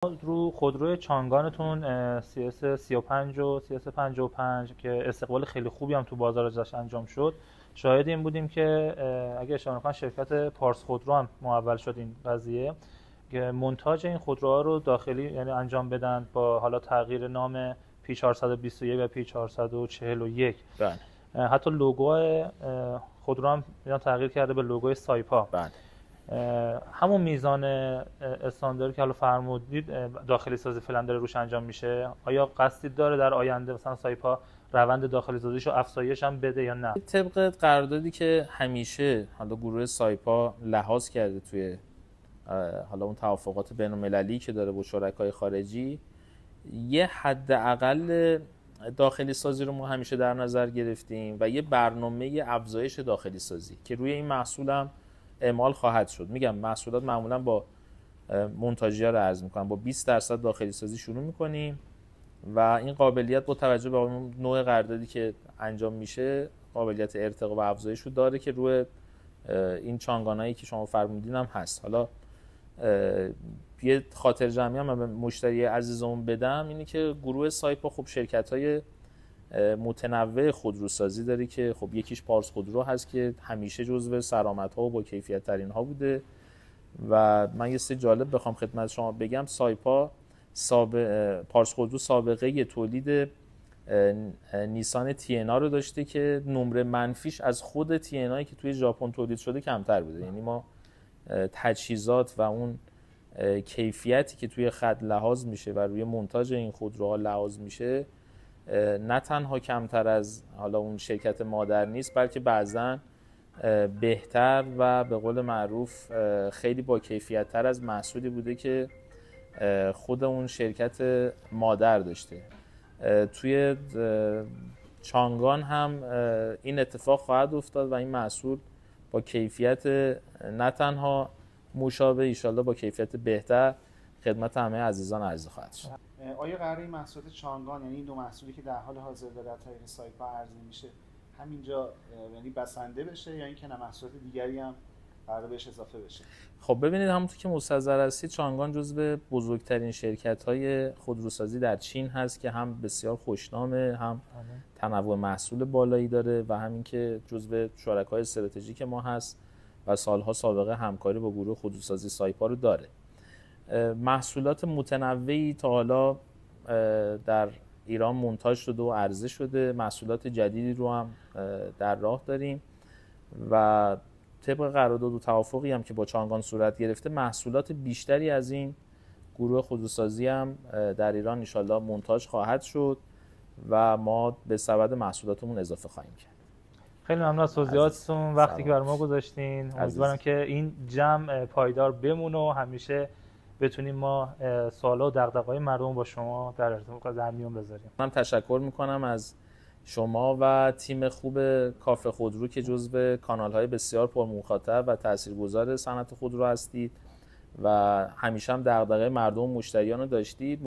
رو خودروی چانگانتون CS 35 و CS 55 که استقبال خیلی خوبی هم تو بازار ازش انجام شد، شاهد این بودیم که اگه اشتباه نکنم شرکت پارس خودرو هم معول شد این قضیه که مونتاژ این خودروها رو داخلی یعنی انجام بدن با حالا تغییر نام P421 و P441. بله حتی لوگو خودرو هم تغییر کرده به لوگوی سایپا. بله همون میزان استانداردی که حالا فرمودید داخلی سازی فعلا داره روش انجام میشه. آیا قصدی داره در آینده مثلا سایپا روند داخلی سازیشو افزایش هم بده یا نه؟ طبق قراردادی که همیشه حالا گروه سایپا لحاظ کرده توی حالا اون توافقات بین‌المللی که داره با شرکای خارجی، یه حداقل داخلی سازی رو ما همیشه در نظر گرفتیم و یه برنامه افزایش داخلی سازی که روی این محصول هم اعمال خواهد شد. میگم محصولات معمولا با مونتاژی‌ها رو عرض می‌کنم با 20% داخلی سازی شروع می‌کنیم و این قابلیت با توجه به اون نوع قراردادی که انجام میشه قابلیت ارتقا و افزایش رو داره که روی این چانگانایی که شما فرمودین هم هست. حالا یه خاطر جمعی هم به مشتری عزیزمون بدم اینه که گروه سایپا خب شرکت‌های متنوع خودروسازی داره که خب یکیش پارس خودرو هست که همیشه جزو سرآمدها و با کیفیت ترین ها بوده و من یه سری جالب بخوام خدمت شما بگم، سایپا پارس خودرو سابقه تولید نیسان TNA رو داشته که نمره منفیش از خود TNA که توی ژاپن تولید شده کمتر بوده. یعنی ما تجهیزات و اون کیفیتی که توی خط لحاظ میشه و روی مونتاژ این خودروها لحاظ میشه نه تنها کمتر از حالا اون شرکت مادر نیست، بلکه بعضاً بهتر و به قول معروف خیلی با کیفیت تر از محصولی بوده که خود اون شرکت مادر داشته. توی چانگان هم این اتفاق خواهد افتاد و این محصول با کیفیت نه تنها مشابه، ایشالله با کیفیت بهتر خدمت همه عزیزان عرضه خواهد شد. آیا قراره این محصولات چانگان، یعنی این دو محصولی که در حال حاضر در طریق سایپا عرضه میشه همینجا یعنی بسنده بشه یا اینکه نه محصولات دیگری هم قراره بهش اضافه بشه؟ خب ببینید، همونطور که مستحضر هستید چانگان جزو بزرگترین شرکت‌های خودروسازی در چین هست که هم بسیار خوشنامه، هم تنوع محصول بالایی داره و همین که جزو شرکای استراتژیک ما هست و سالها سابقه همکاری با گروه خودروسازی سایپا رو داره. محصولات متنوعی تا حالا در ایران مونتاژ شده و عرضه شده، محصولات جدیدی رو هم در راه داریم و طبق قرارداد و توافقی هم که با چانگان صورت گرفته محصولات بیشتری از این گروه خودروسازی هم در ایران ان شاءالله مونتاژ خواهد شد و ما به سبد محصولاتمون اضافه خواهیم کرد. خیلی ممنون از توضیحاتتون، وقتی که برای ما گذاشتین. امیدوارم که این جمع پایدار بمونه و همیشه بتونیم ما سوالا و دغدغه‌های مردم با شما در ارتباط در میون بذاریم. من تشکر میکنم از شما و تیم خوب کافه خودرو که جزو کانال‌های بسیار پرمخاطب و تاثیرگذار صنعت خودرو هستید و همیشه هم دغدغه مردم و مشتریان رو داشتید.